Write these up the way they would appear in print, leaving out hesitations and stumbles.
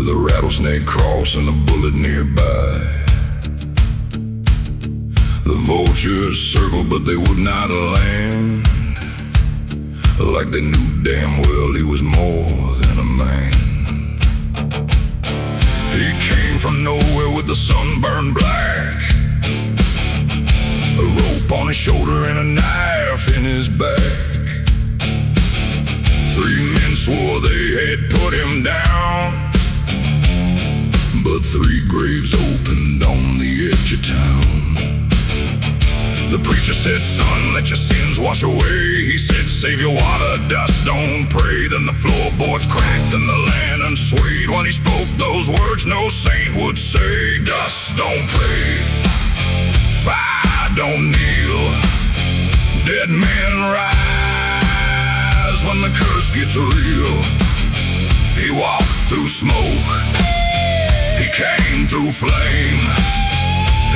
with a rattlesnake cross and a bullet nearby. The vultures circled, but they would not land, like they knew damn well he was more than a man. He came from nowhere with the sun burned black, a rope on his shoulder and a knife in his back. 3 men swore they had put him down, but 3 graves opened on the edge of town. The preacher said, son, let your sins wash away. He said, save your water, dust, don't pray. Then the floorboards cracked and the lantern swayed. When he spoke those words no saint would say. Dust, don't pray, fire, don't kneel. Dead men rise when the curse gets real. He walked through smoke, he came through flame.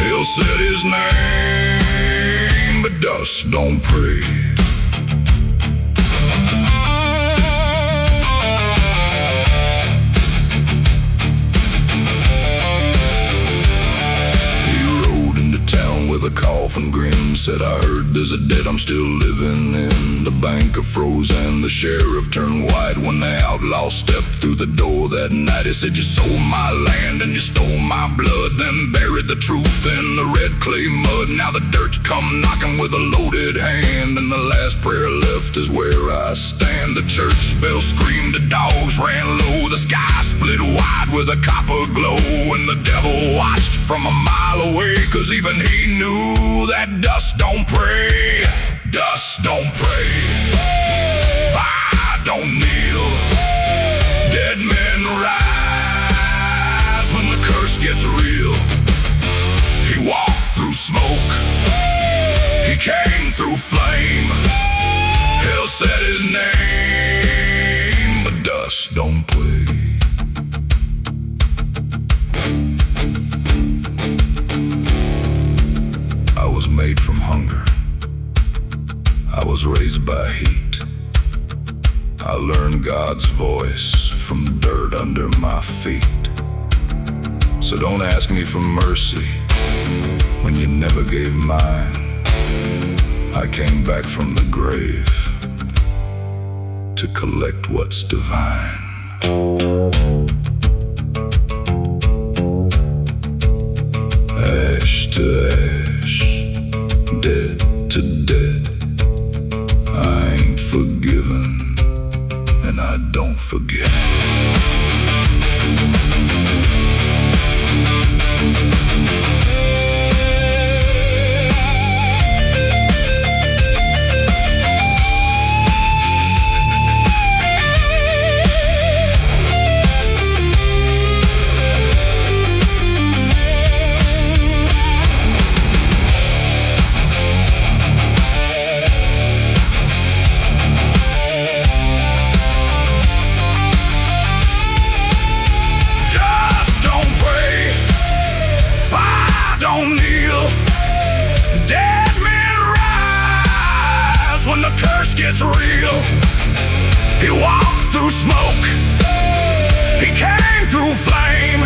Hell said his name, but dust don't pray. He rode into town with a coffin grin. Said, I heard there's a dead I'm still living in. The banker froze and the sheriff turned white when the outlaw stepped through the door that night. He said, you sold my land and you stole my blood, then buried the truth in the red clay mud. Now the dirt's come knocking with a loaded hand, and the last prayer left is where I stand. The church bell screamed, the dogs ran low, the sky split wide with a copper glow, and the devil watched from a mile away, 'cause even he knew that dust don't pray. Dust don't pray, fire don't kneel. Dead men rise when the curse gets real. He walked through smoke, he came through flame. Hell said his name, but dust don't play. I was made from hunger, I was raised by heat. I learned God's voice from the dirt under my feet. So don't ask me for mercy when you never gave mine. I came back from the grave to collect what's divine. Ash to ash, dead to dead. I ain't forgiven, and I don't forget. It's real. He walked through smoke, he came through flame.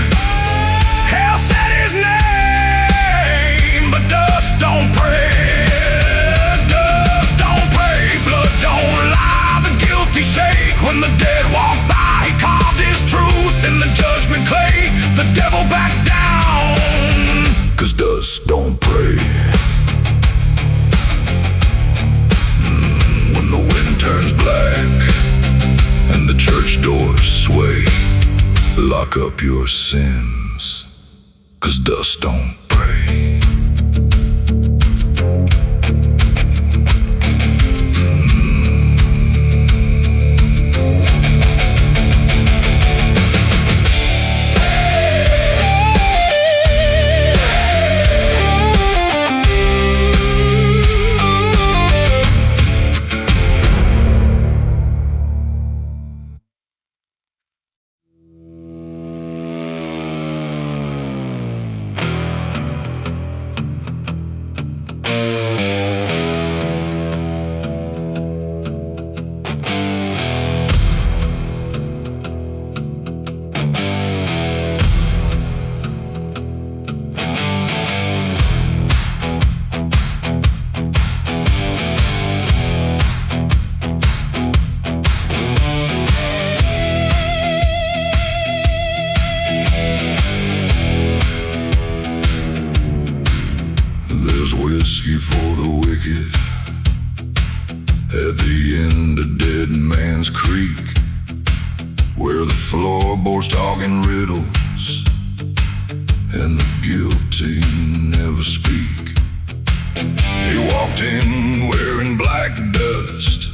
Hell said his name, but dust don't pray. Dust don't pray, blood don't lie, the guilty shake. When the dead walk by, he carved his truth in the judgment clay. The devil backed down, 'cause dust don't pray. Turns black and the church doors sway. Lock up your sins, 'cause dust don't pray. for the wicked. At the end of Dead Man's Creek, where the floorboards talking riddles and the guilty never speak. He walked in wearing black dust,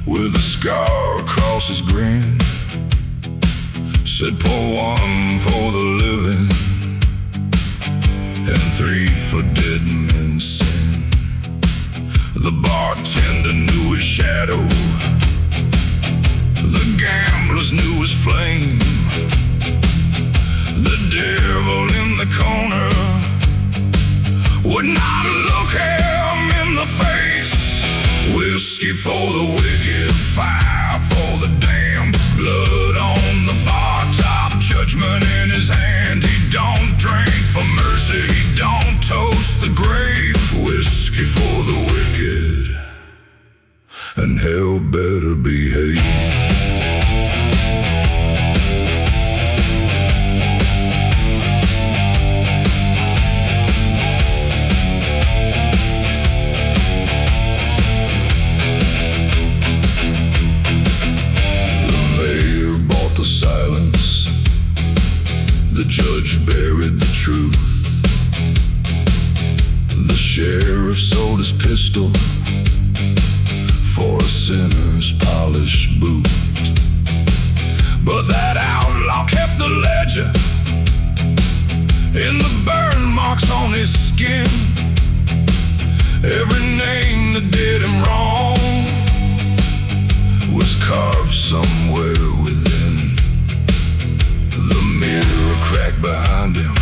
with a scar across his grin. Said, pour one for the living and three for dead men's sin. The bartender knew his shadow, the gamblers knew his flame. The devil in the corner would not look him in the face. Whiskey for the wicked, fire for the damned, blood on the bar top, judgment in his hand. He don't drink for mercy, he don't toast the grave. Whiskey for the wicked, and hell better behave. Silence. The judge buried the truth. The sheriff sold his pistol for a sinner's polished boot. But that outlaw kept the ledger in the burn marks on his skin. Every name that did him wrong was carved somewhere within. The mirror cracked behind him,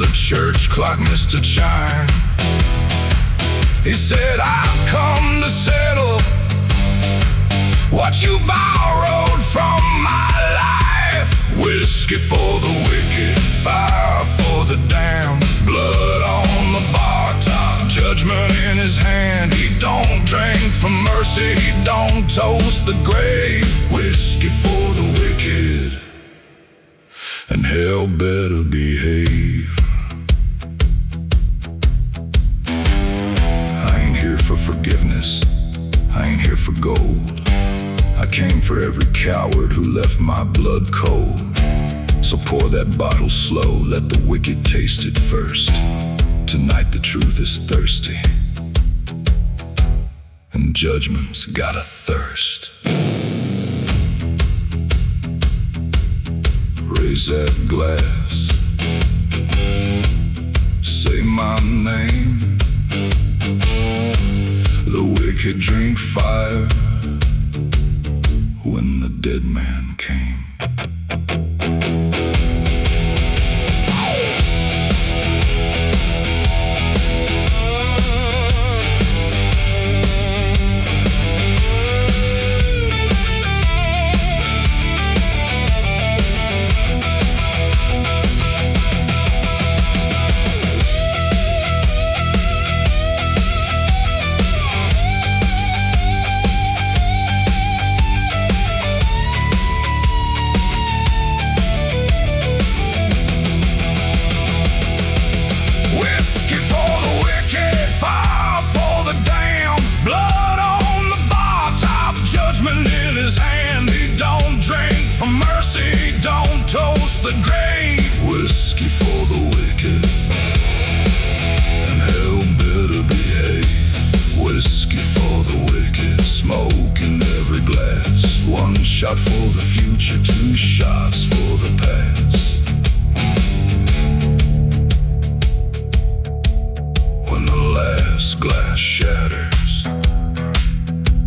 the church clock missed a chime. He said, I've come to settle what you borrowed from my life. Whiskey for the wicked, fire for the damned, blood on the bar top, judgment in his hand. He don't drink for mercy, he don't toast the grave. Whiskey for the wicked, and hell better behave. I ain't here for forgiveness, I ain't here for gold. I came for every coward who left my blood cold. So pour that bottle slow, let the wicked taste it first. Tonight the truth is thirsty, and judgment's got a thirst. Raise that glass, say my name. The wicked drink fire when the dead man came. The grave. Whiskey for the wicked, and hell better behave. Whiskey for the wicked, smoke in every glass. One shot for the future, two shots for the past. When the last glass shatters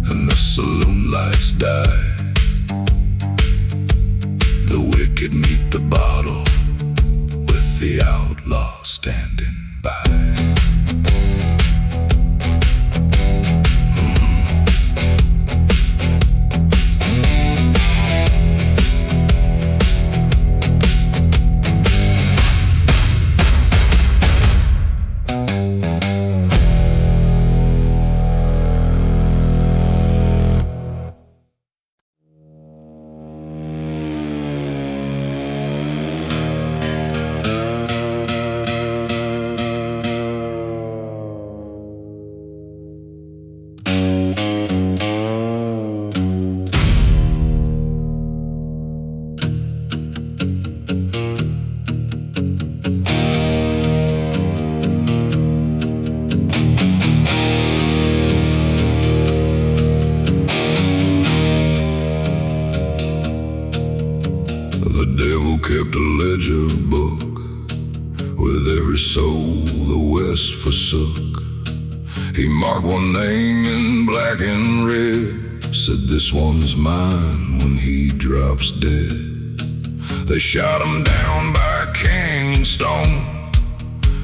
and the saloon lights die, the wicked meet the bottle with the outlaw standing by. The devil kept a ledger book with every soul the West forsook. He marked one name in black and red, said this one's mine when he drops dead. They shot him down by a canyon stone,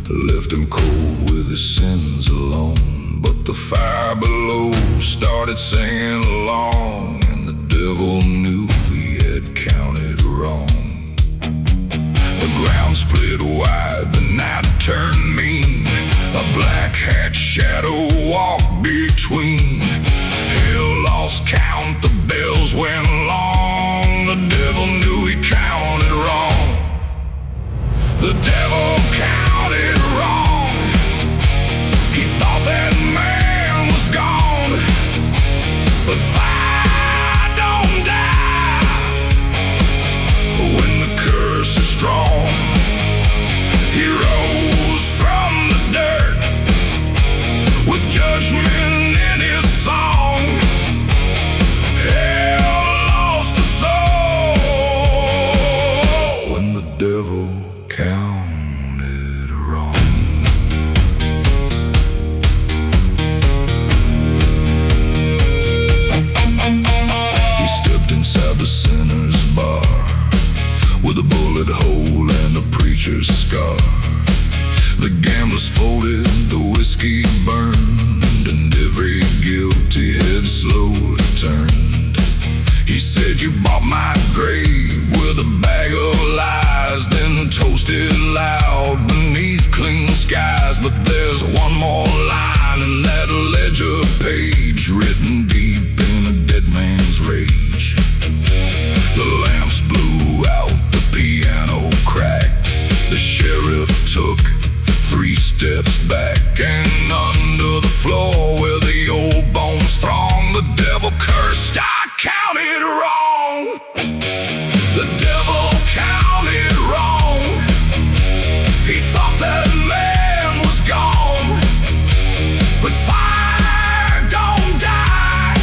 left him cold with his sins alone. But the fire below started singing along, and the devil knew he had counted wrong. The ground split wide, the night turned mean, a black hat shadow walked between. Hell lost count, the bells went long, the devil knew he counted wrong. The devil counted wrong. He thought that man was gone, but fire don't die when the curse is strong. He rose from the dirt with judgment in his song. Hell lost a soul when the devil counted wrong. He stepped inside the sinner's bar with a bullet hole and a preacher's scar. The gamblers folded, the whiskey burned, and every guilty head slowly turned. He said, "You bought my grave with a bag of lies," then toasted loud beneath clean skies. But there's one more line in that ledger page, written deep in a dead man's rage. The lamps blew out, the piano cracked, the sheriff took 3 steps back, and under the floor where the old bones throng, the devil cursed, "I counted wrong." The devil counted wrong. He thought that man was gone, but fire don't die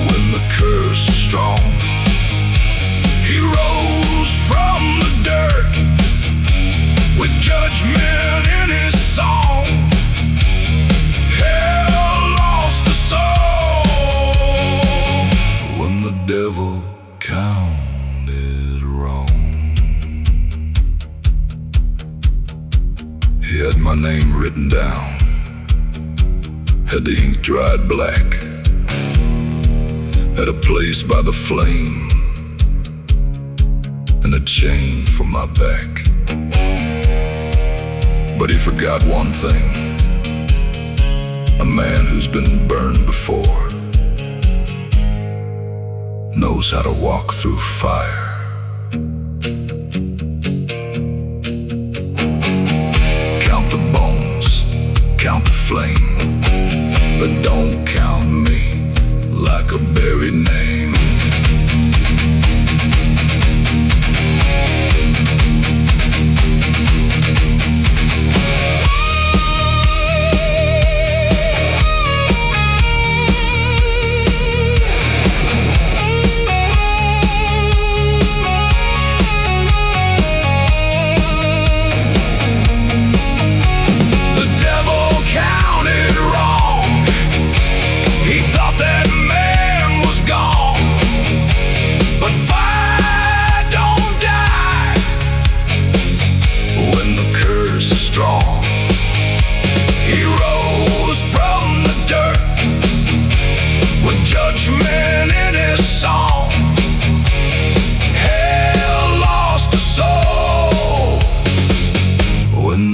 when the curse is strong. He rose from the dirt with judgment in his song. Hell lost a soul when the devil counted wrong. He had my name written down, had the ink dried black, had a place by the flame, and a chain for my back. But he forgot one thing: a man who's been burned before knows how to walk through fire. Count the bones, count the flame, but don't count me like a buried name.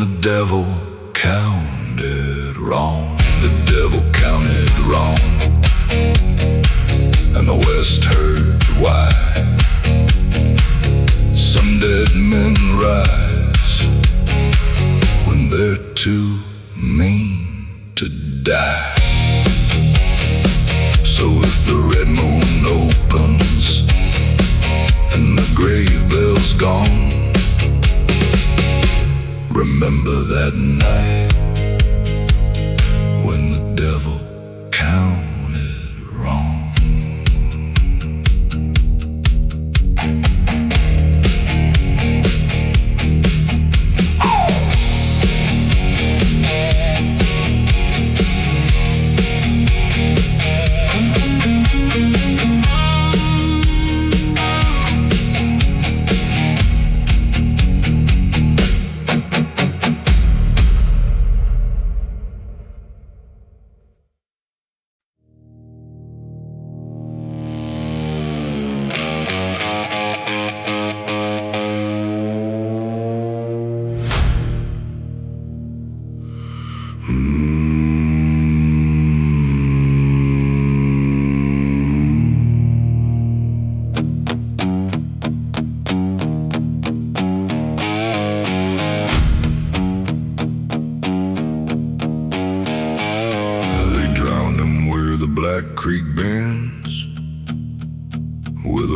The devil counted wrong. The devil counted wrong, and the West heard why. Some dead men rise when they're too mean to die. So if the red moon opens and the grave bell's gone, remember that night when the devil counted wrong.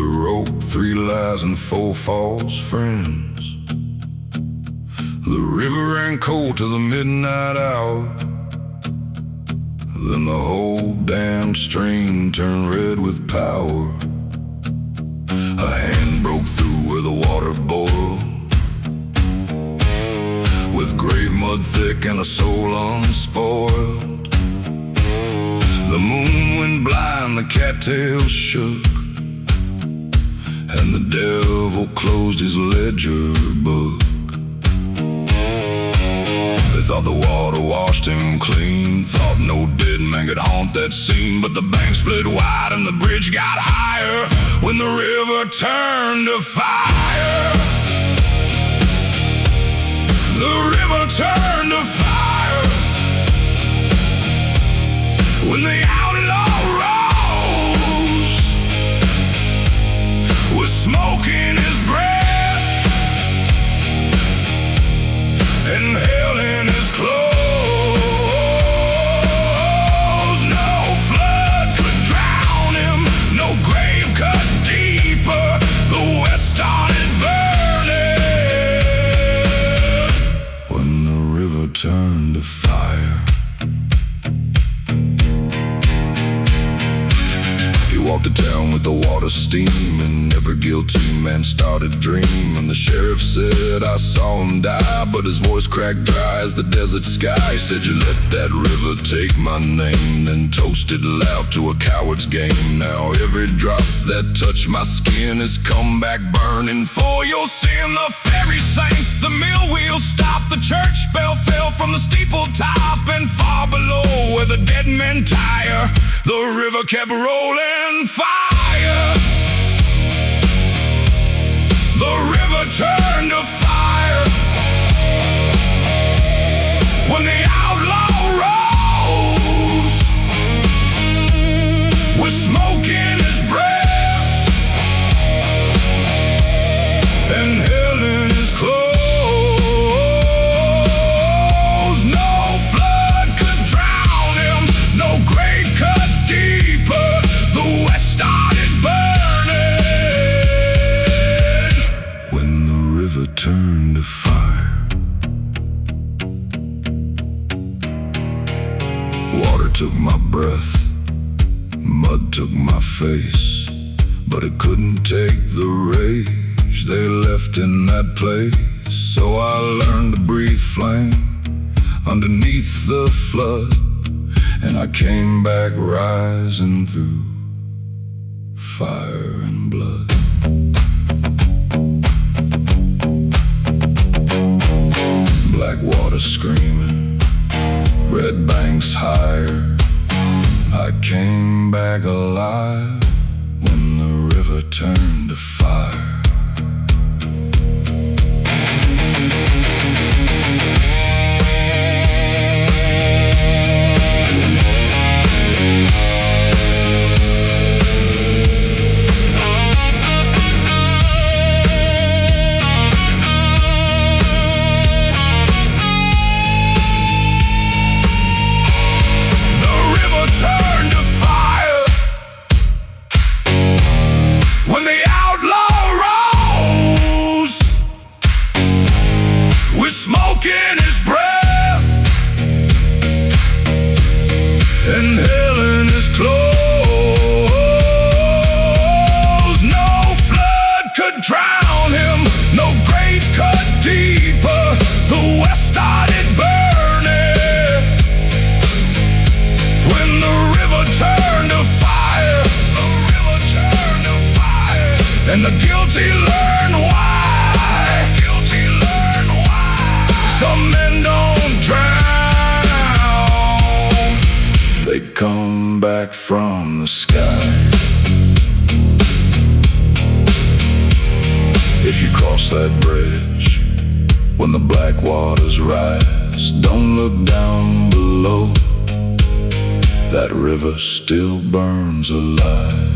the rope, 3 lies and 4 false friends. The river ran cold to the midnight hour. Then the whole damn stream turned red with power. A hand broke through where the water boiled, with grave mud thick and a soul unspoiled. The moon went blind, the cattails shook, and the devil closed his ledger book. They thought the water washed him clean, thought no dead man could haunt that scene. But the bank split wide and the bridge got higher when the river turned to fire. The river turned to fire when the outlaw rose, with smoke in his breath and hell in his clothes. No flood could drown him, no grave cut deeper. The west started burning when the river turned to fire. He walked to town with the water steaming. Every guilty man started dreaming. The sheriff said, I saw him die, but his voice cracked dry as the desert sky. He said, you let that river take my name, then toasted loud to a coward's game. Now every drop that touched my skin has come back burning for your sin. The ferry sank, the mill wheel stopped, the church bell fell from the steeple top, and far below where the dead men tire, the river kept rolling fire. The river turned to fire when the outlaw rose, with smoke in his breath and hell in his clothes. No flood could drown him, no grave cut deeper. The west started burning when the river turned to fire. Water took my breath, mud took my face, but it couldn't take the rage they left in that place. So I learned to breathe flame underneath the flood, and I came back rising through fire and blood. Black water screaming, red banks higher. I came back alive when the river turned to fire. When the outlaw rose, with smoke in his breath and hell in his clothes. No flood could drown him, no grave cut deeper. The west started burning when the river turned to fire. And the guilty learn why. Guilty learn why. Some men don't drown, they come back from the sky. If you cross that bridge when the black waters rise, don't look down below. That river still burns alive.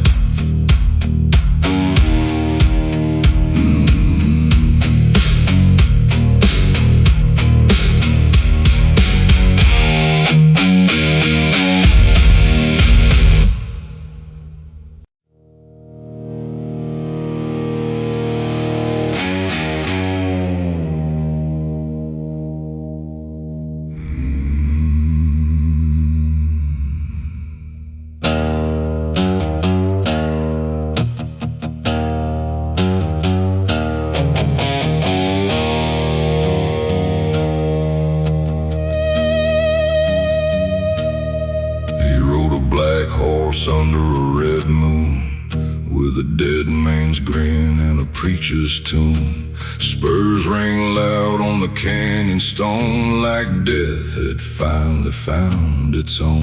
preacher's tune. Spurs rang loud on the canyon stone, like death had finally found its own.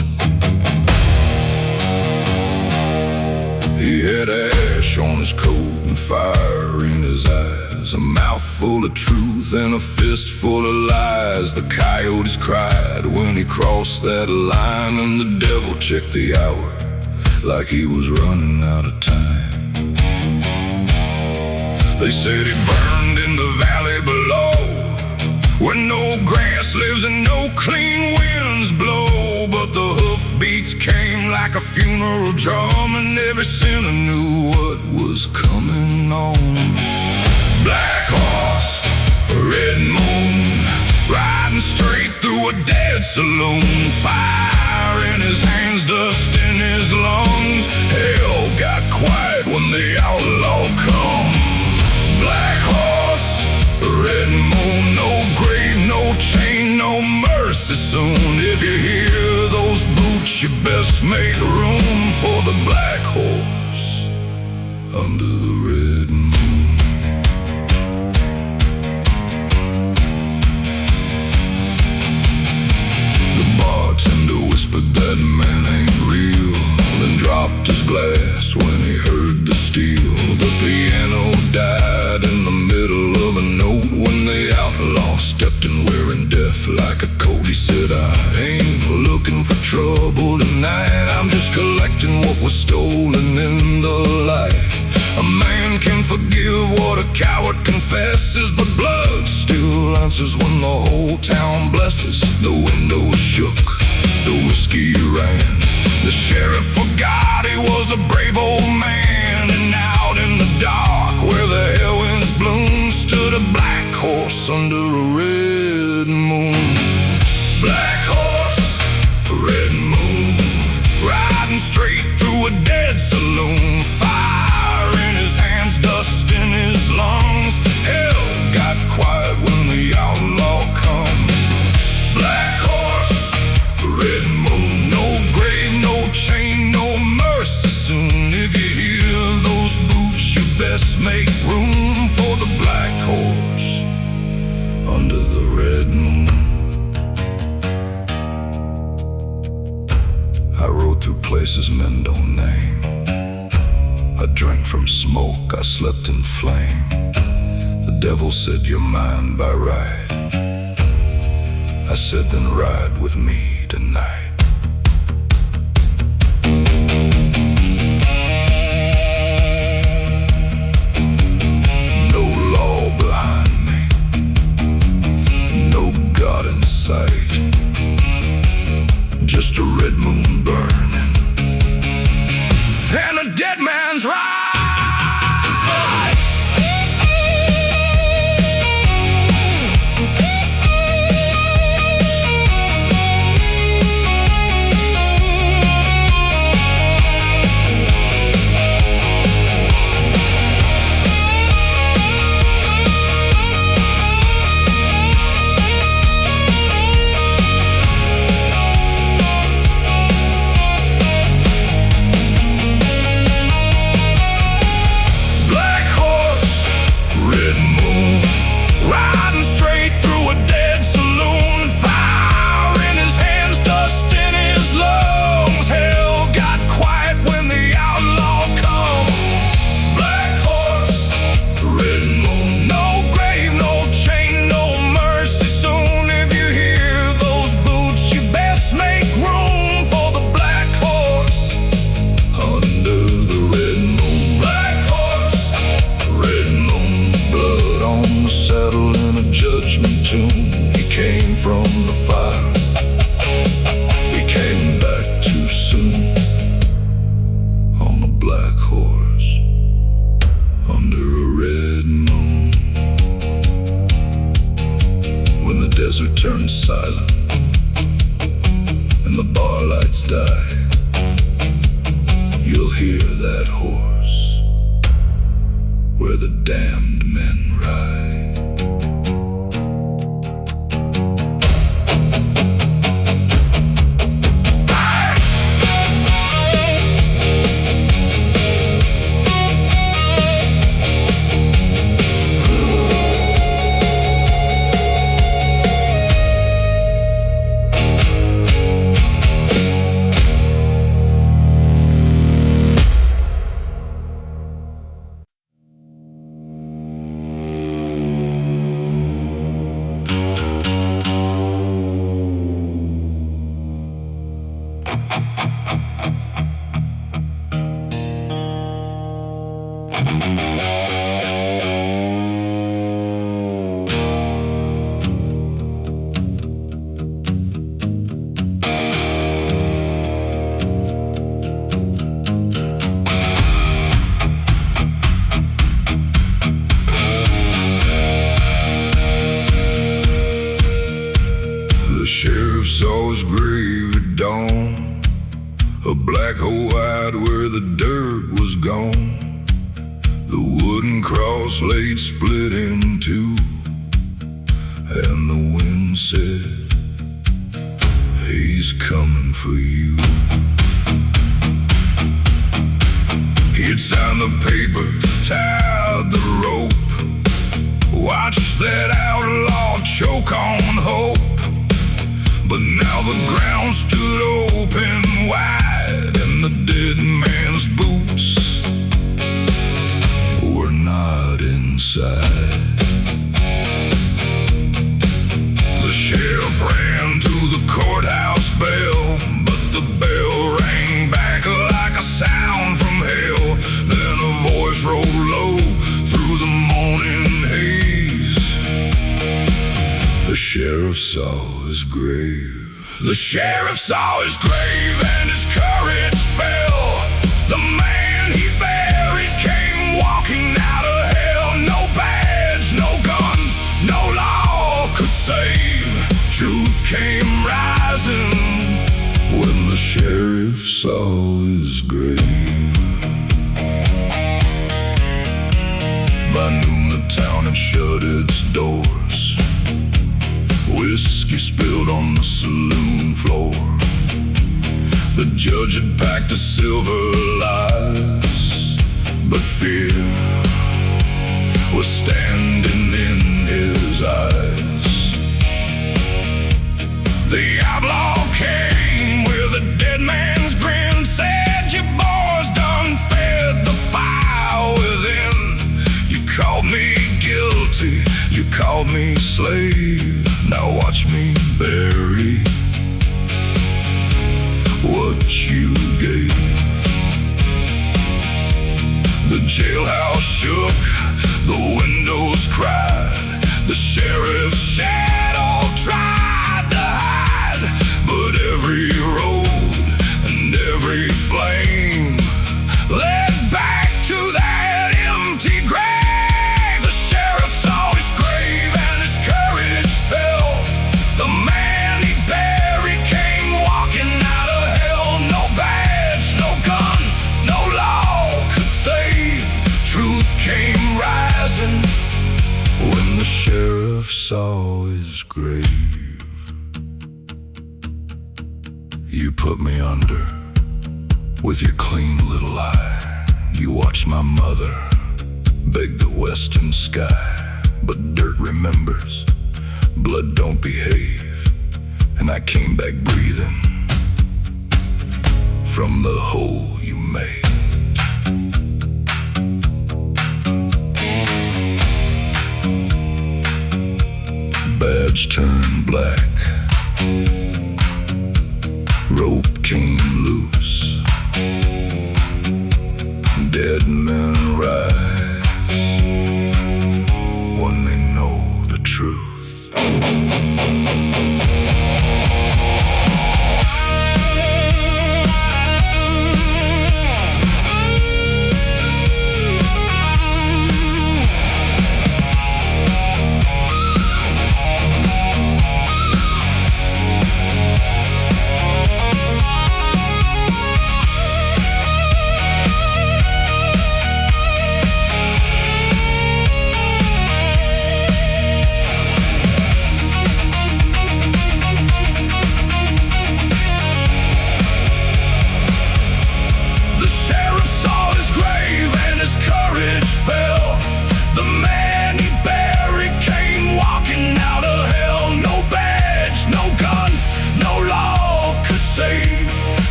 He had ash on his coat and fire in his eyes, a mouth full of truth and a fist full of lies. The coyotes cried when he crossed that line, and the devil checked the hour like he was running out of time. They said he burned in the valley below, where no grass lives and no clean winds blow. But the hoofbeats came like a funeral drum, and every sinner knew what was coming on. Black horse, red moon, riding straight through a dead saloon. Fire in his hands, dust in his lungs. Hell got quiet when the outlaw come. Black horse, red moon, no grave, no chain, no mercy soon. If you hear those boots, you best make room for the black horse under the red moon. The bartender whispered that man ain't real, then dropped his glass when he heard the steel. The piano died in the middle of a note when the outlaw stepped in, wearing death like a coat. He said, I ain't looking for trouble tonight, I'm just collecting what was stolen in the light. A man can forgive what a coward confesses, but blood still answers when the whole town blesses. The windows shook, the whiskey ran, the sheriff forgot he was a brave old man. And out in the dark, where the hell winds bloom, stood a black horse under a red moon. Black horse, red moon, riding straight through a dead saloon. Fire in his hands, dust in his lungs. Hell got quiet when the outlaw come. Black horse, red moon, no grave, no chain, no mercy soon. If you hear those boots, you best make room for the black horse under the red moon. I rode through places men don't name, I drank from smoke, I slept in flame. The devil said, you're mine by right. I said, then ride with me tonight. No law behind me, no God in sight, just a red moon burning and a dead man's ride. Desert turns silent and the bar lights die, you'll hear that horse where the damned men ride. saw his grave at dawn, a black hole wide where the dirt was gone. The wooden cross laid split in two, and the wind said, he's coming for you. He had signed the paper, tied the rope, watched that outlaw choke on hope. But now the ground stood open wide, and the dead man's boots were not inside. The sheriff ran to the courthouse bell, but the bell rang back like a sound from hell. Then a voice rolled low through the morning haze. The sheriff saw his grave. The sheriff saw his grave and his courage fell. The man he buried came walking out of hell. No badge, no gun, no law could save. Truth came rising when the sheriff saw his grave. By noon the town had shut its doors. Whiskey spilled on the saloon floor. The judge had packed a silver lies, but fear was standing in his eyes. The outlaw came with a dead man's grin, said, you boys done fed the fire within. You called me guilty, you called me slave. Now watch me bury what you gave. The jailhouse shook, the windows cried. The sheriff's shadow tried to hide, but every road and every flame led back to that empty grave. The sheriff saw his grave and his courage fell. The man he buried came walking out of hell. No badge, no gun, no law could save. Truth came rising when the sheriff saw his grave. You put me under with your clean little eye. You watched my mother beg the western sky. But dirt remembers, blood don't behave, and I came back breathing from the hole you made. Badge turned black, rope came loose. Dead men rise when they know the truth.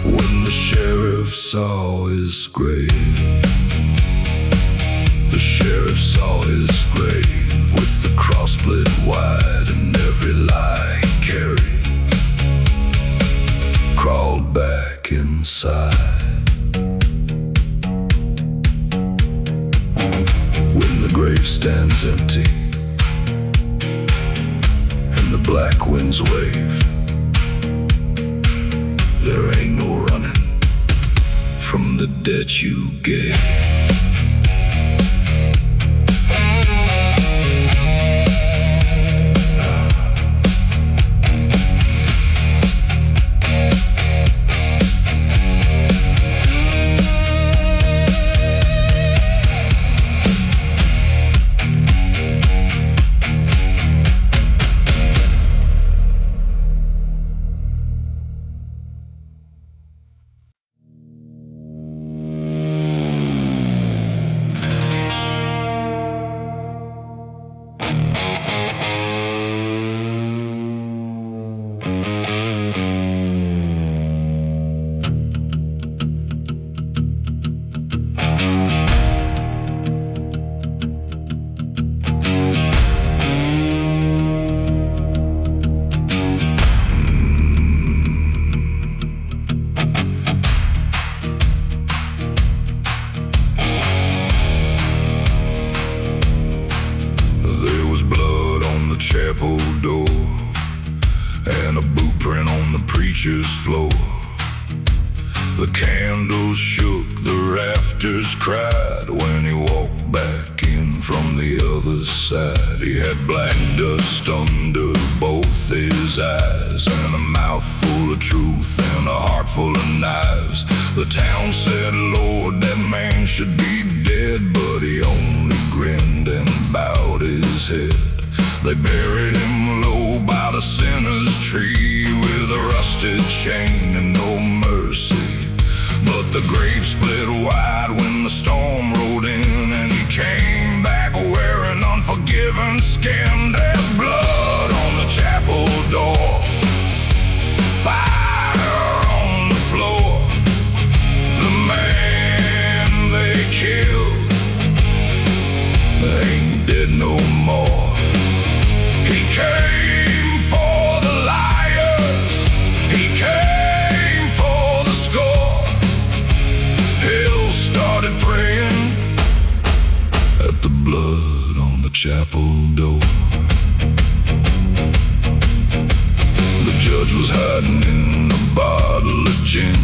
When the sheriff saw his grave, the sheriff saw his grave with the cross split wide, and every lie he carried crawled back inside. When the grave stands empty and the black winds wave, there ain't no running from the debt you gave. chapel door, and a boot print on the preacher's floor. The candles shook, the rafters cried when he walked back in from the other side. He had black dust under both his eyes, and a mouth full of truth and a heart full of knives. The town said, Lord, that man should be dead, but he only grinned and bowed his head. They buried him low by the sinner's tree, with a rusted chain and no mercy. But the grave split wide when the storm rolled in, and he came back wearing unforgiven skin. There's blood on the chapel door, fire on the floor. The man they killed ain't dead no more. He came for the liars, he came for the score. Hell started praying at the blood on the chapel door. The judge was hiding in a bottle of gin.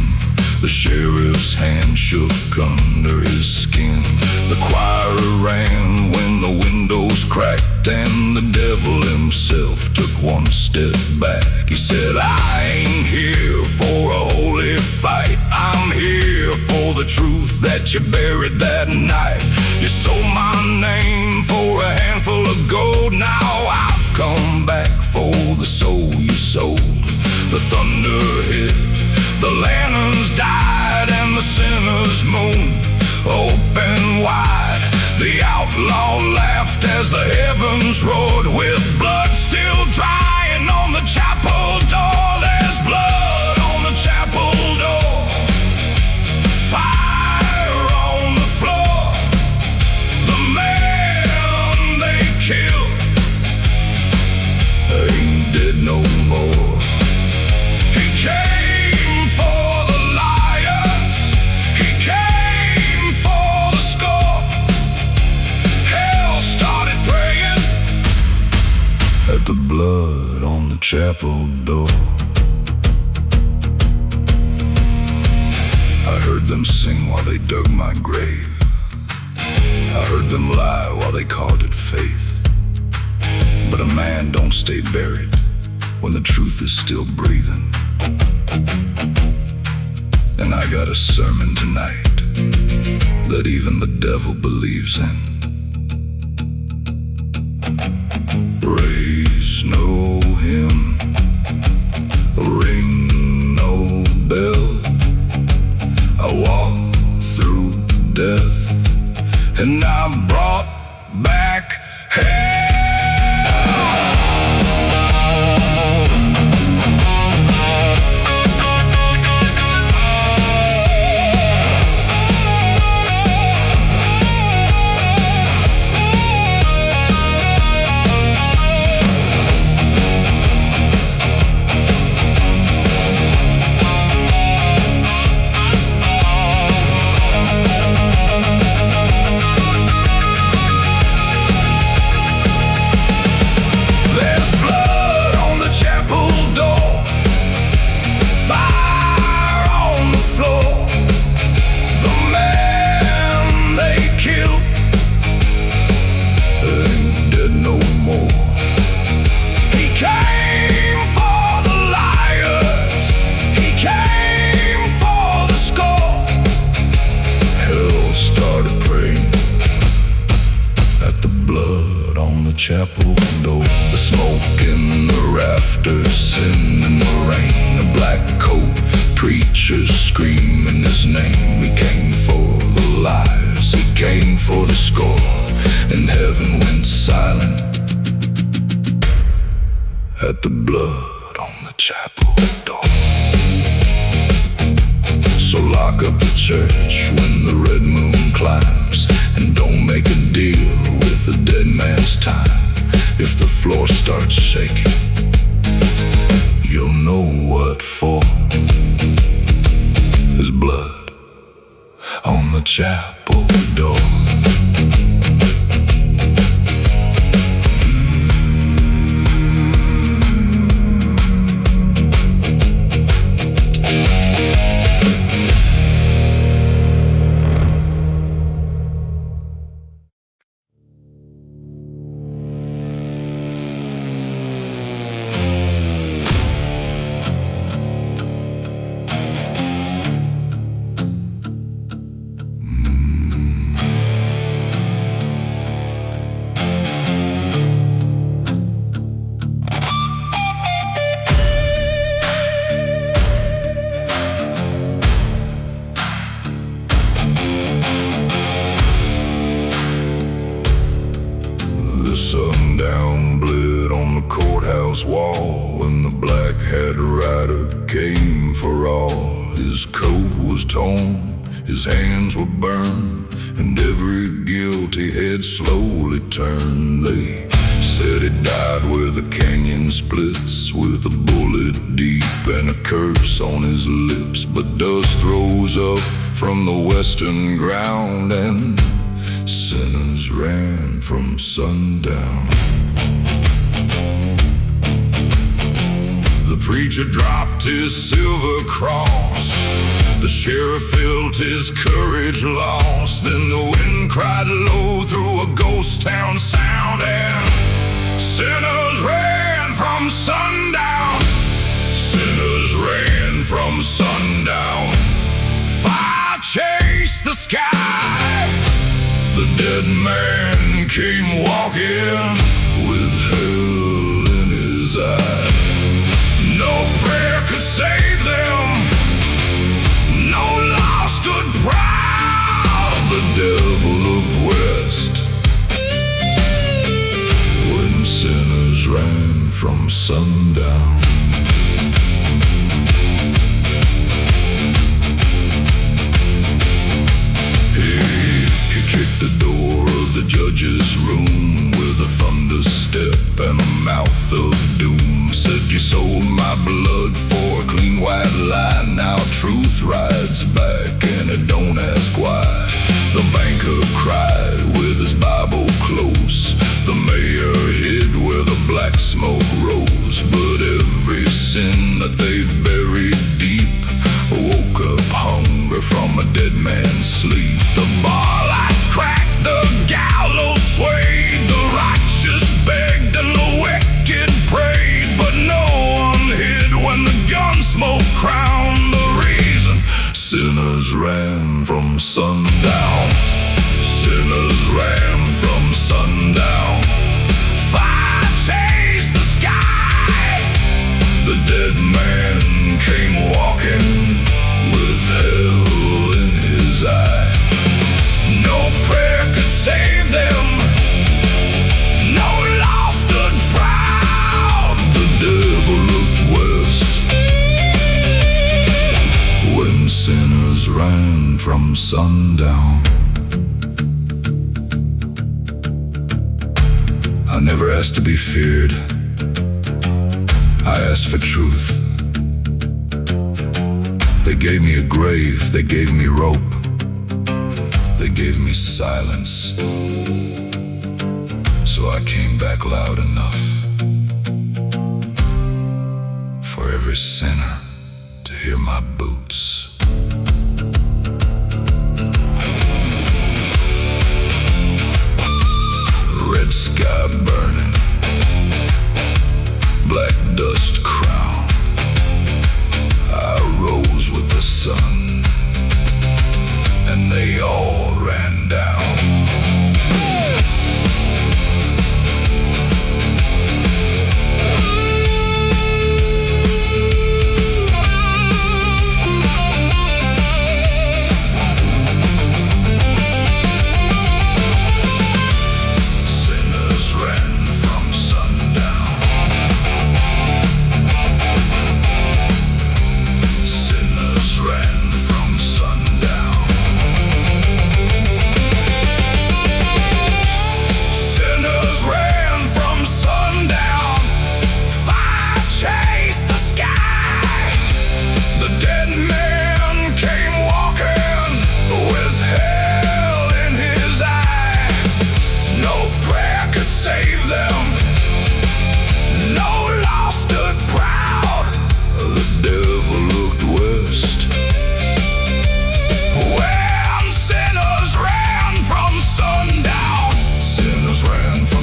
The sheriff's hand shook under his skin. The choir ran when the windows cracked, and the devil himself took one step back. He said, I ain't here for a holy fight. I'm here for the truth that you buried that night. You sold my name for a handful of gold. Now I've come back for the soul you sold. The thunder hit, the lanterns died, and the sinner's moon opened wide. The outlaw laughed as the heavens roared, with blood still drying on the chapel door. There's blood on the chapel door, fire on the floor. The man they killed ain't dead no more. He came for the liars, he came for the score. Hell started praying at the blood on the chapel door. I heard them sing while they dug my grave. I heard them lie while they called it faith. But a man don't stay buried when the truth is still breathing. And I got a sermon tonight that even the devil believes in. Raise no hymn, ring no bell. I walked through death, and I brought back hell. Chapel door, the smoke in the rafters, sin in the rain, a black coat, preachers screaming his name. He came for the liars, he came for the score, and heaven went silent at the blood on the chapel door. So lock up the church when the red moon climbs, and don't make a deal with a dead man's time. If the floor starts shaking, you'll know what for. There's blood on the chapel door. house wall when the black-hat rider came for all. His coat was torn, his hands were burned, and every guilty head slowly turned. They said he died where the canyon splits, with a bullet deep and a curse on his lips. But dust rose up from the western ground, and sinners ran from sundown. The preacher dropped his silver cross, the sheriff felt his courage lost. Then the wind cried low through a ghost town sound, and sinners ran from sundown. Sinners ran from sundown. Fire chased the sky. The dead man came walking with hell in his eye. No prayer could save them, no law stood proud. The devil looked west when sinners ran from sundown. He kicked the door of the judge's room with a thunder step and a mouth of doom. Said, you sold my blood for a clean white lie. Now truth rides back and it don't ask why. The banker cried with his Bible close. The mayor hid where the black smoke rose. But every sin that they've buried deep woke up hunger from a dead man's sleep. The bar lights cracked, the gallows swayed. The righteous begged and the wicked prayed, but no one hid when the gun smoke crowned the reason sinners ran from sundown. Sinners ran from sundown. Fire chased the sky. The dead man came walking with hell in his eye. No prayer could save them, no law stood proud. The devil looked west when sinners ran from sundown. I never asked to be feared, I asked for truth. They gave me a grave, they gave me rope, they gave me silence. So I came back loud enough for every sinner to hear my boots. Red sky burning, black dust crown. I rose with the sun, and they all ran down.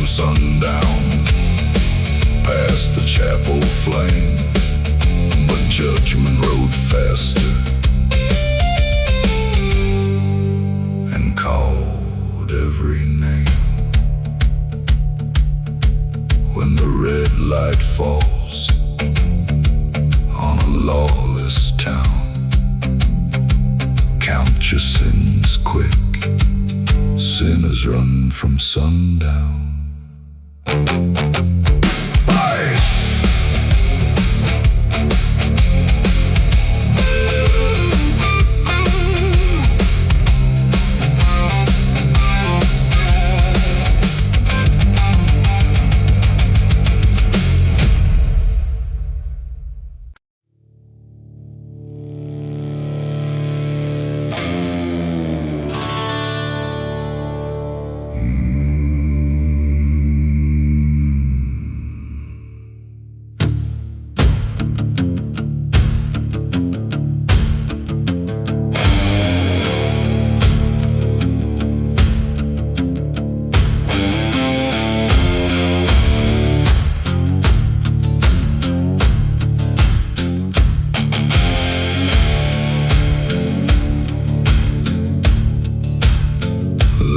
Sundown, past the chapel flame, but judgment rode faster and called every name. When the red light falls on a lawless town, count your sins quick, sinners run from sundown. Bye.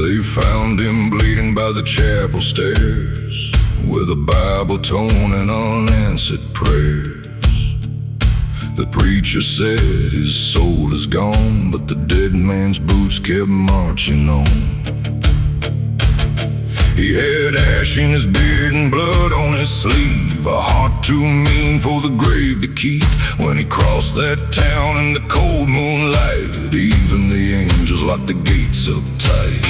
They found him bleeding by the chapel stairs, with a Bible torn and unanswered prayers. The preacher said his soul is gone, but the dead man's boots kept marching on. He had ash in his beard and blood on his sleeve, a heart too mean for the grave to keep. When he crossed that town in the cold moonlight, even the angels locked the gates up tight.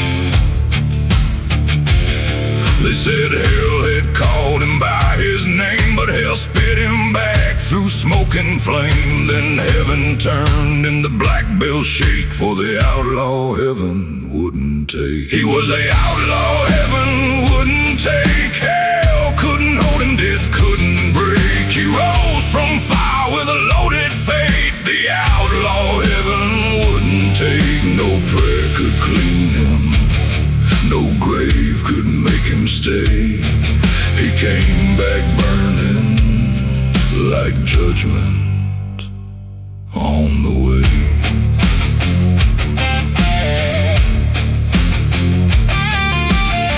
They said hell had called him by his name, but hell spit him back through smoke and flame. Then heaven turned and the black bells shake, for the outlaw heaven wouldn't take. He was the outlaw heaven wouldn't take. Hell couldn't hold him, death couldn't break. He rose from fire with a loaded fate. The outlaw heaven wouldn't take. No prayer could clean him, no grave could make him stay. He came back burning like judgment on the way.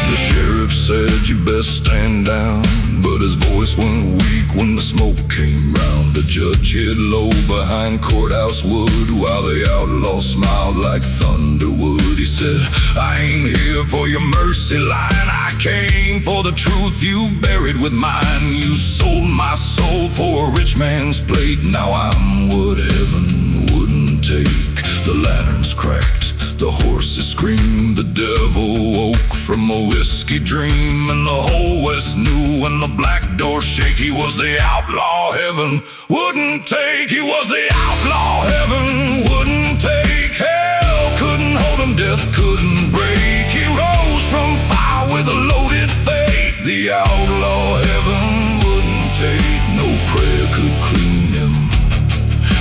The sheriff said you best stand down, but his voice went weak when the smoke came round. The judge hid low behind courthouse wood, while the outlaw smiled like thunder would. He said, I ain't here for your mercy line, I came for the truth you buried with mine. You sold my soul for a rich man's plate, now I'm what heaven wouldn't take. The lanterns cracked, the horses screamed, the devil woke from a whiskey dream, and the whole west knew when the black doors shake. He was the outlaw heaven wouldn't take. He was the outlaw heaven wouldn't take. Hell couldn't hold him, death couldn't break. He rose from fire with a loaded fate. The outlaw heaven wouldn't take. No prayer could clean him,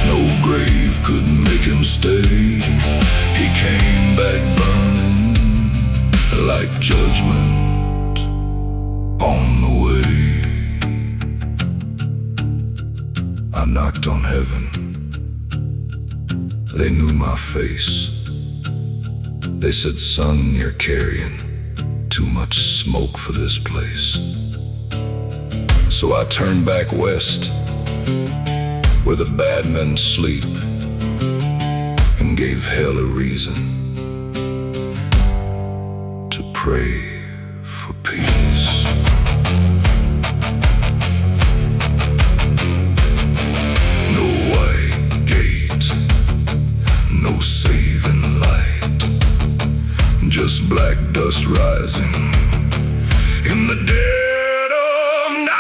no grave could make him stay. He came back burning like judgment on the way. I knocked on heaven, they knew my face. They said, son, you're carrying too much smoke for this place. So I turned back west, where the bad men sleep, and gave hell a reason to pray for peace. No white gate, no saving light, just black dust rising in the dead of night.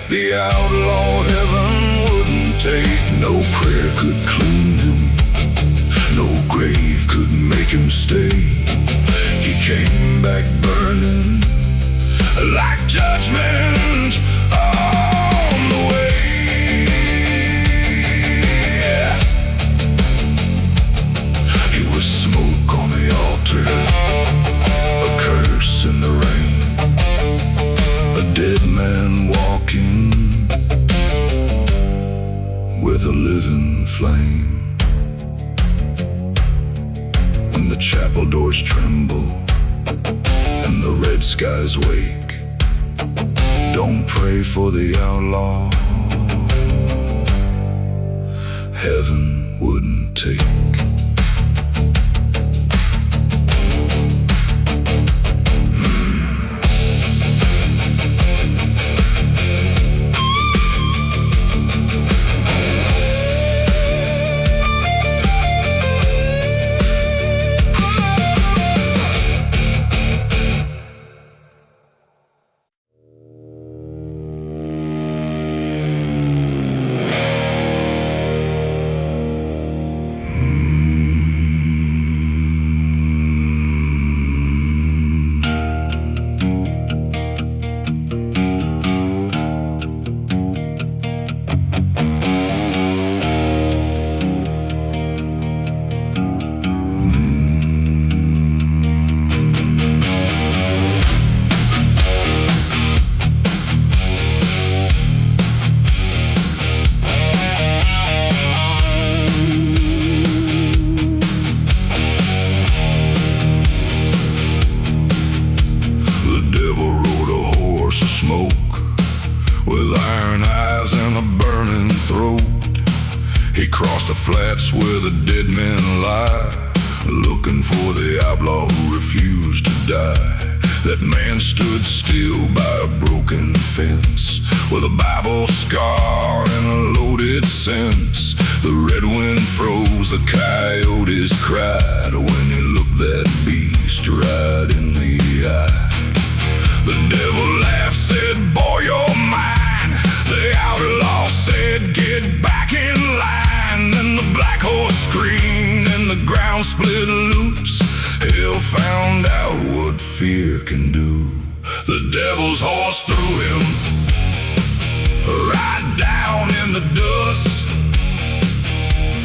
The outlaw heaven wouldn't take. No prayer could clean him, no grave could make him stay. He came back burning like judgment on the way. He was smoke on the altar, a curse in the rain, a dead man walking with a living flame. When the chapel doors tremble and the red skies wake, don't pray for the outlaw heaven wouldn't take. place where the dead men lie, looking for the outlaw who refused to die. That man stood still by a broken fence, with a Bible scar and a loaded sense. The red wind froze, the coyotes cried when he looked that beast right in the eye. The devil laughed, said, boy, you're mine. The outlaw said, get back in line. Then the black horse screamed and the ground split loose. Hell found out what fear can do. The devil's horse threw him right down in the dust.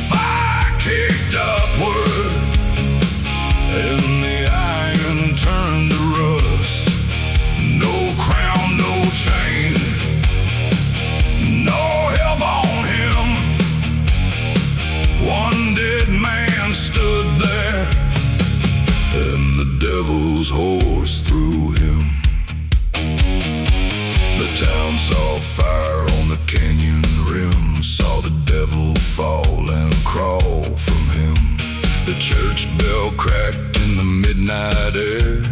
Fire kicked upward and the iron turned to rust. No crown, no chain, no help on him. One dead man stood there, and the devil's horse threw him. The town saw fire on the canyon rim, saw the devil fall and crawl from him. The church bell cracked in the midnight air,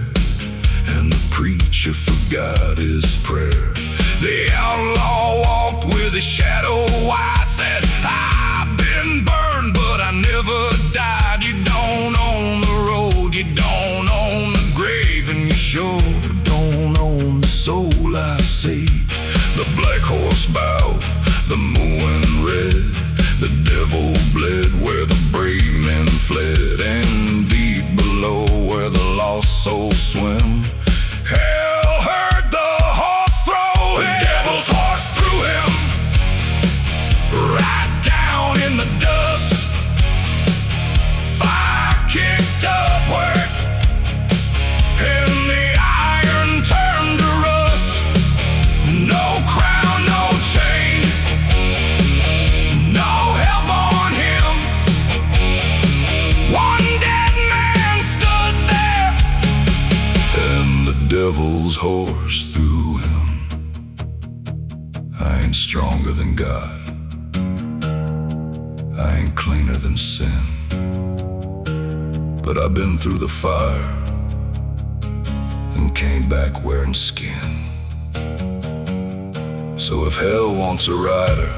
and the preacher forgot his prayer. The outlaw walked with his shadow white, said, I've been burned, but I never died. You don't own the road, you don't own the grave, and you sure don't own the soul I saved. The black horse bowed, the moon red. The devil bled where the brave men fled, and deep below where the lost souls swim, hell heard the horse throw him. The devil's horse threw him right down in the dust. Fire kicked upward and the iron turned to rust. No crown, no chain, no help on him. One dead man stood there, and the devil's horse threw him. I ain't stronger than God, I ain't cleaner than sin, but I've been through the fire and came back wearing skin. So if hell wants a rider,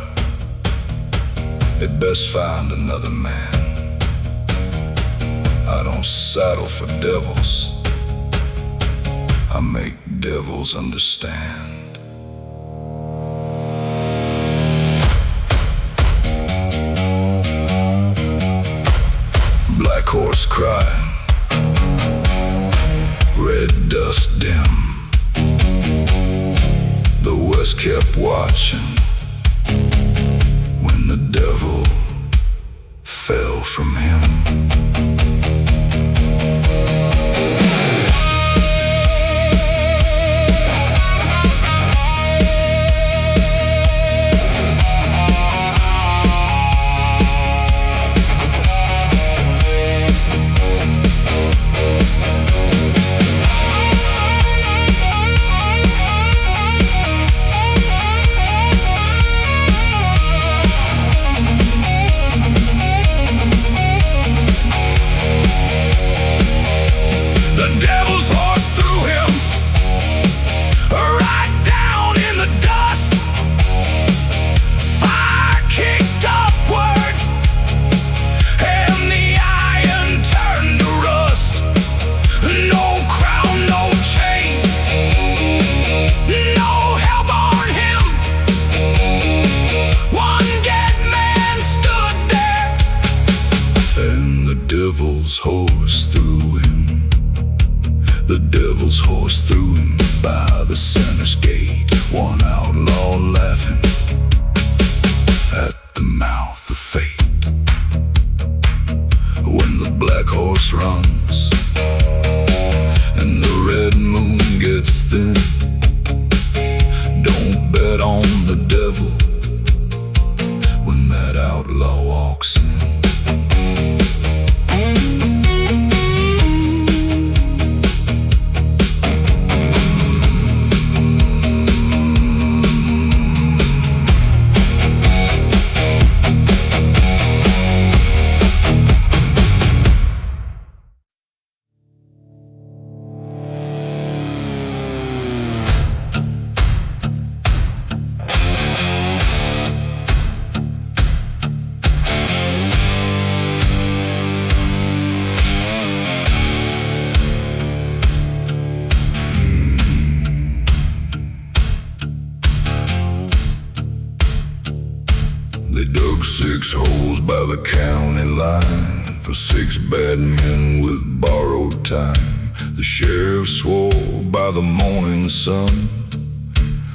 it best find another man. I don't saddle for devils, I make devils understand. Black horse crying, red dust dim. The west kept watching when the devil fell from him. devil's horse threw him. The devil's horse threw him by the sinner's gate. One outlaw laughing at the mouth of fate. When the black horse runs and the red moon gets thin, don't bet on the devil when that outlaw walks in. 6 holes by the county line for 6 bad men with borrowed time. The sheriff swore by the morning sun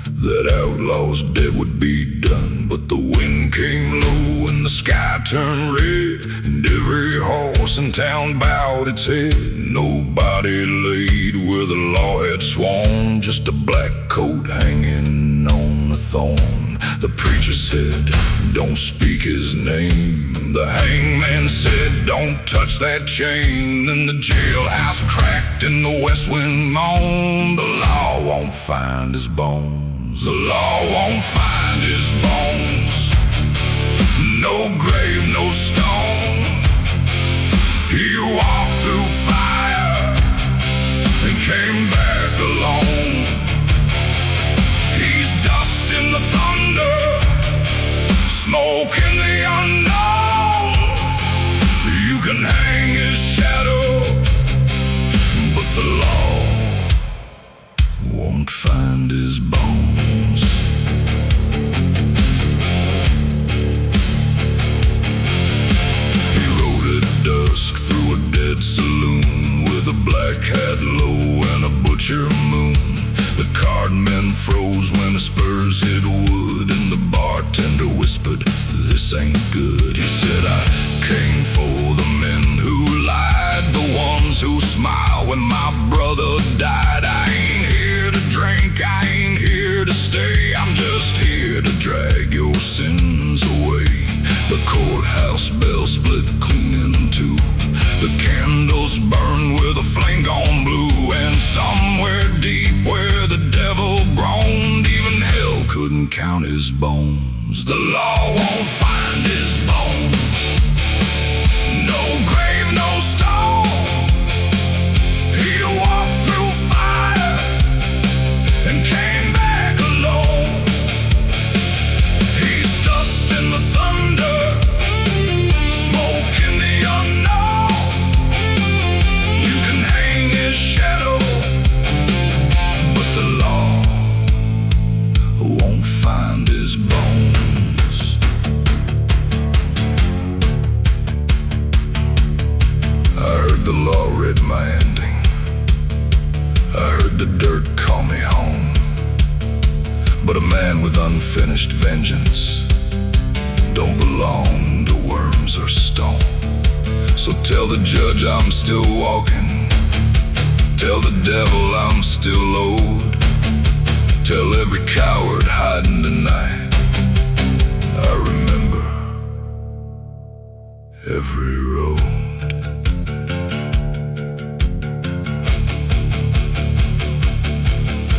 that Outlaw's dead would be done. But the wind came low and the sky turned red, and every horse in town bowed its head. Nobody laid where the law had sworn, just a black coat hanging on a thorn. The preacher said, don't speak his name. The hangman said, don't touch that chain. Then the jailhouse cracked and the west wind moaned. The law won't find his bones. The law won't find his bones. No grave, no stone. He walked through fire and came back alone. He's dust in the thunder, smoke in the unknown. You can hang his shadow, but the law won't find his bones. He rode at dusk through a dead saloon with a black hat low and a butcher moon. The cardmen froze when the spurs hit wood, and the bartender whispered, this ain't good. He said, I came for the men who lied, the ones who smile when my brother died. I ain't here to drink, I ain't here to stay. I'm just here to drag your sins away. The courthouse bell split clean in two. The candles burn with a flame gone blue. And somewhere deep where the devil groaned, even hell couldn't count his bones. The law won't find his bones. No grave, no stone. He walked through fire and came back alone. He's dust in the thunder, smoke in the unknown. You can hang his shadow, but the law won't find his bones. I heard the law read my ending. I heard the dirt call me home. But a man with unfinished vengeance don't belong to worms or stone. So tell the judge I'm still walking. Tell the devil I'm still low. Tell every coward hiding tonight, I remember every road.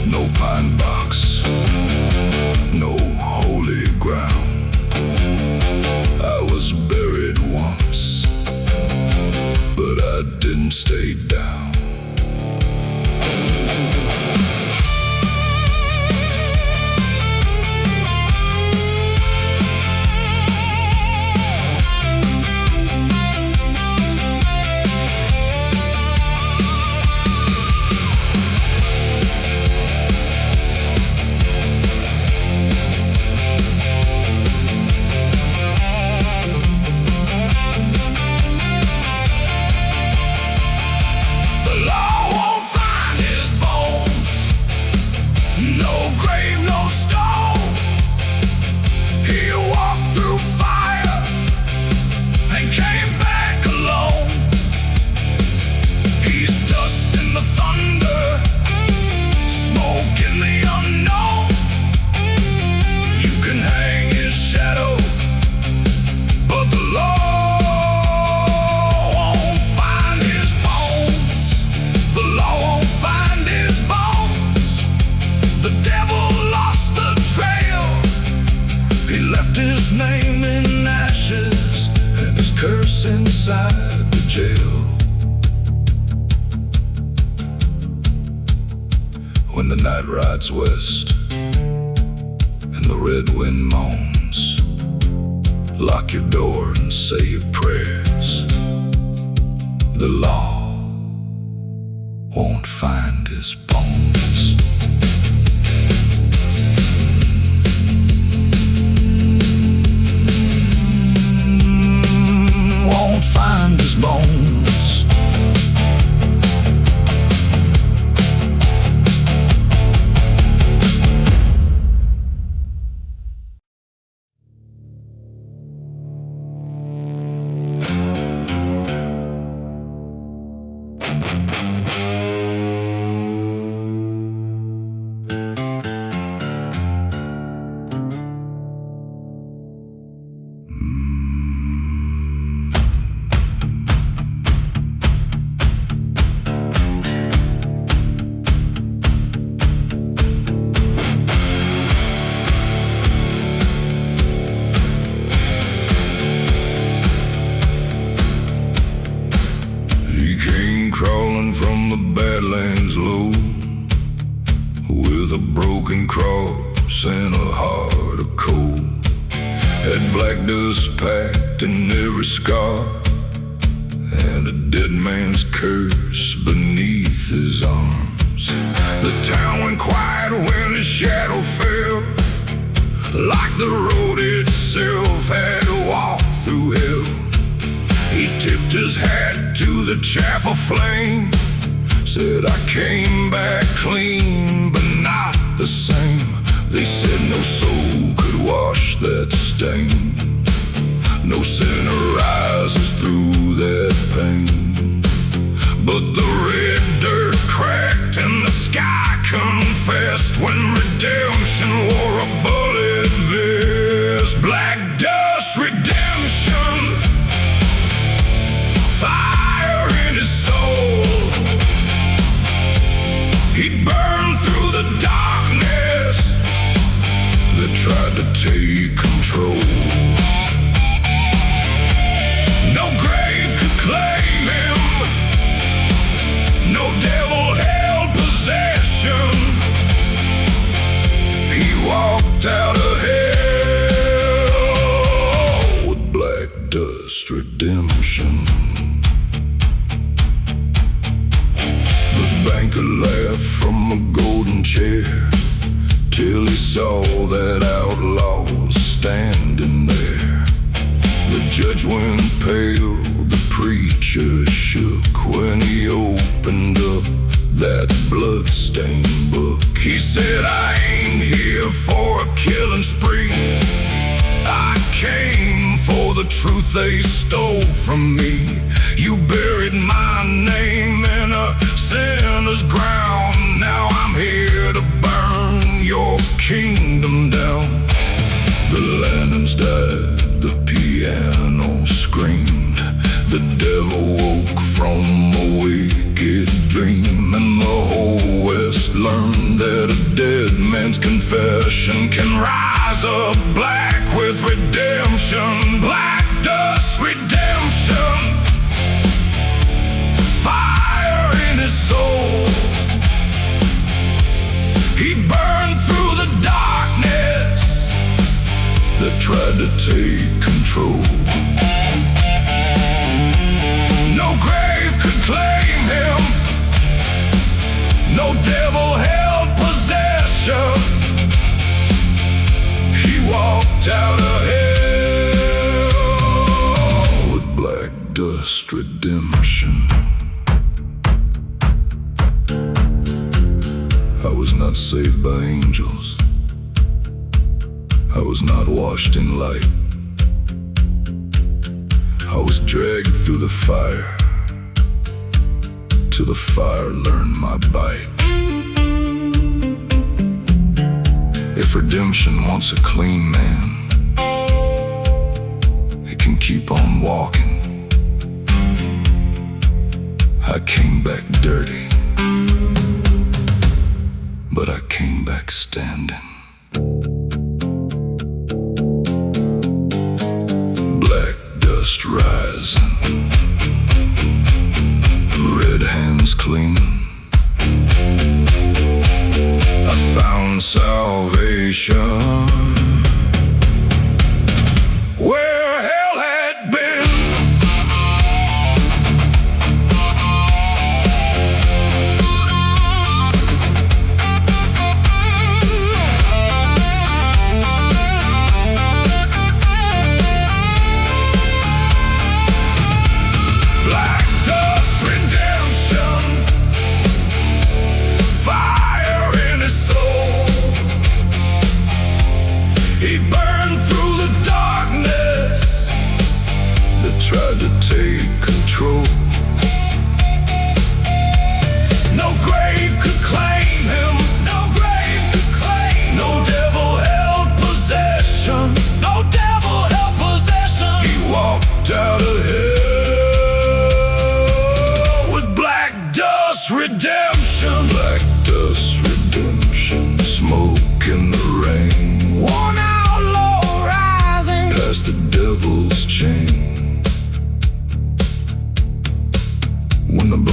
No pine box, no holy ground. I was buried once, but I didn't stay down. Inside the jail, when the night rides west and the red wind moans, lock your door and say your prayers. The law won't find his bones. find his bones. Crawling from the Badlands low, with a broken cross and a heart of coal. Had black dust packed in every scar, and a dead man's curse beneath his arms. The town went quiet when his shadow fell, like the road itself had walked through hell. He tipped his hat to the chapel flame, said, I came back clean, but not the same. They said no soul could wash that stain. No sinner rises through that pain. But the red dirt cracked and the sky confessed when redemption wore a bullet vest. Black dust redemption, fire in his soul. He burned through the darkness that tried to take control. No grave could claim him, no devil held possession. He walked out of hell with black dust redemption. Banker laughed from a golden chair till he saw that outlaw standing there. The judge went pale, the preacher shook when he opened up that blood-stained book. He said, I ain't here for a killing spree. I came for the truth they stole from me. You buried my name in a sinner's ground. Now I'm here to burn your kingdom down. The lanterns died, the piano screamed. The devil woke from a wicked dream, and the whole West learned that a dead man's confession can rise up black with redemption. Black dust redemption, fire in his soul. He burned through the darkness that tried to take control. No grave could claim him, no devil held possession. He walked out of hell with black dust redemption. I was not saved by angels. I was not washed in light. I was dragged through the fire till the fire learned my bite. If redemption wants a clean man, it can keep on walking. I came back dirty, but I came back standing. Black dust rising, red hands clean. I found salvation where hell had been.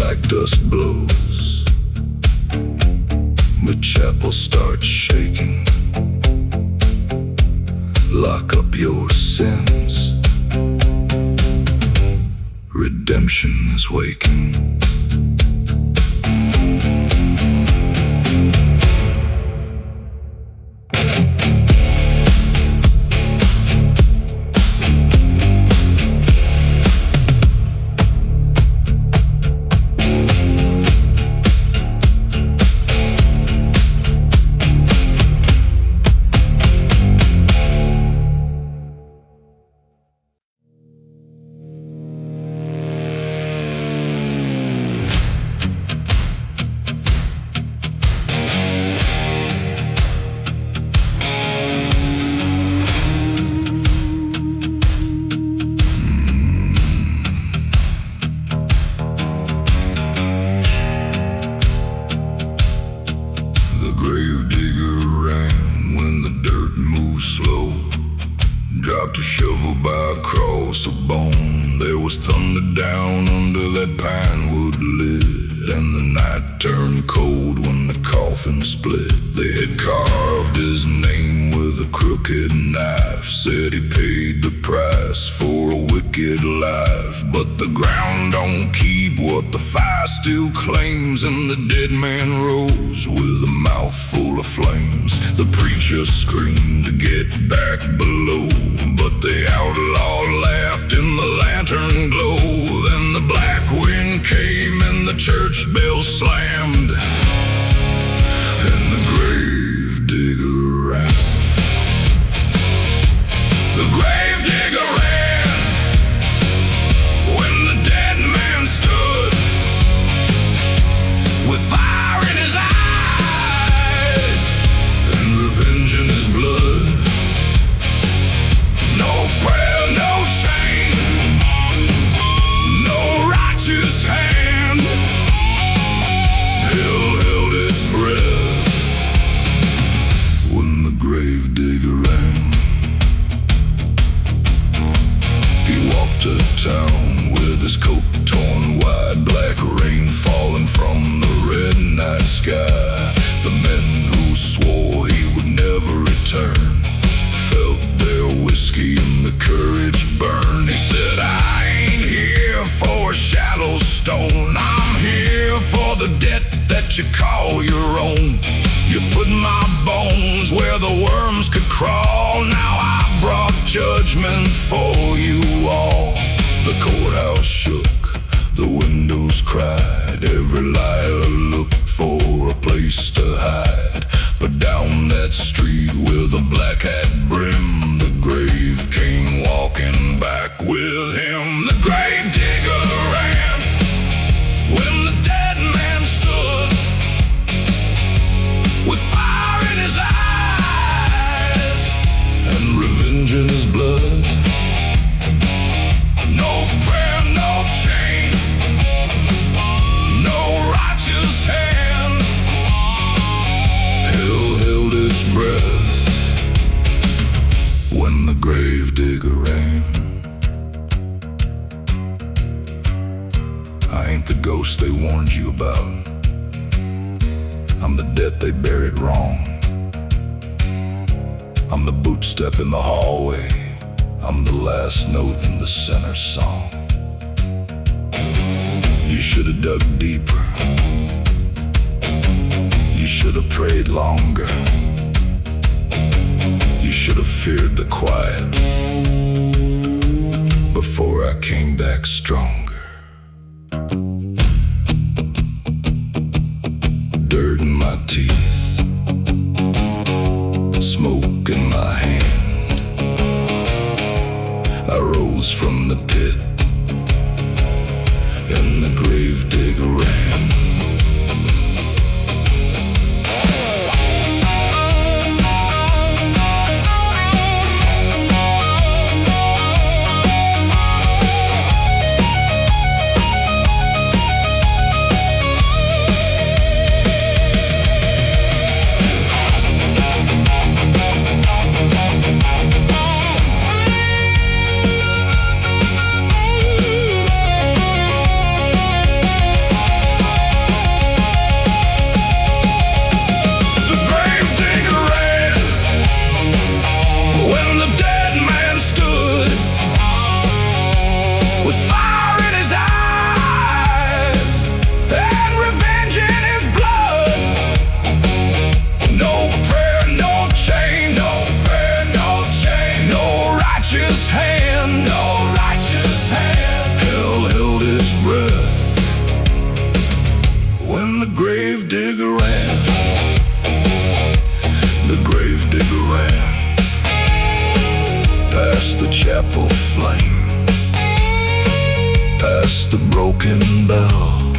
like dust blows. The chapel starts shaking. Lock up your sins. Redemption is waking. Dropped a shovel by a cross of bone. There was thunder down under that pine wood lid, and the night turned cold when the coffin split. They had carved his name with a crooked knife. Said he paid the price for a wicked life. But the ground don't keep what the fire still claims, and the dead man rose with a mouth full of flames. The preacher screamed to get back below, but the outlaw laughed in the lantern glow. Then the black wind came and the church bell slammed, and the grave digger ran. The grave digger ran when the dead man stood with fire in his eyes and revenge in his blood. No prayer, no shame, no righteous hand. Hell held its breath when the grave digger ran. He walked to town with his coat torn wide, black rain falling from the red night sky. The men who swore he would never return felt their whiskey and the courage burn. He said, I ain't here for a shallow stone. I'm here for the debt that you call your own. You put my bones where the worms could crawl. Now I brought judgment for you all. The courthouse shook, the windows cried. Every liar looked for a place to hide. But down that street with a black hat brim, the grave came walking back with him. The grave digger ran when the dead man stood with fire in his eyes and revenge in his blood. No prayer, no chain, no righteous hand. Hell held its breath when the grave digger ran. I ain't the ghost they warned you about. I'm the debt they buried wrong. I'm the boot step in the hallway. I'm the last note in the center song. You should have dug deeper. You should have prayed longer. You should have feared the quiet before I came back stronger. Dirt in my teeth, smoke in my hand. I rose from the pit, and the grave digger ran. the gravedigger ran. The gravedigger ran past the chapel flame, past the broken bell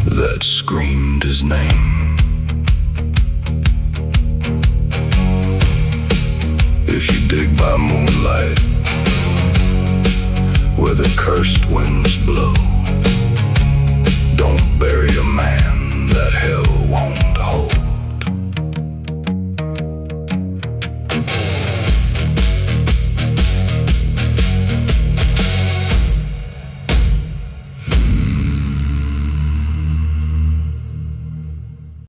that screamed his name. If you dig by moonlight, where the cursed winds blow,